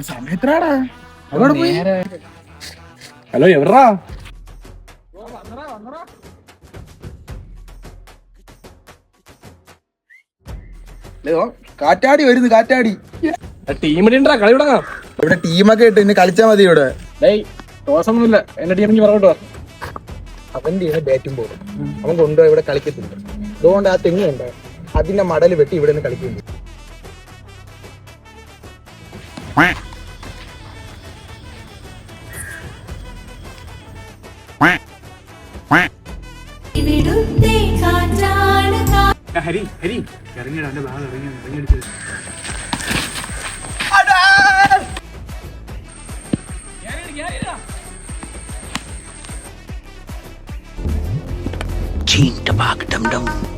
സമയത്രാടാ അവിടെ പോയി. ഹലോ എവിടാ? കാറ്റാടി വരുന്നു, കാറ്റാടി. ടീമിടാ കളി തുടങ്ങാം. ഇവിടെ ടീമൊക്കെ ഇട്ട് ഇന്ന് കളിച്ചാ മതി. ഇവിടെ ദോഷമൊന്നുമില്ല. എന്റെ ടീമിന് പറഞ്ഞോട്ടോ. അവന്റെ ബാറ്റും പോകും. അവൻ കൊണ്ടുപോയി ഇവിടെ കളിക്കത്തില്ല. അതുകൊണ്ട് ആ തെങ്ങുണ്ട്, അതിന്റെ മടല് വെട്ടി ഇവിടെ നിന്ന് കളിക്കുന്നു. ഹരി ഹരി ഇറങ്ങിയിട, എന്റെ ഭാഗം ഇറങ്ങിയടിച്ചത്. Ching tabak dum dum.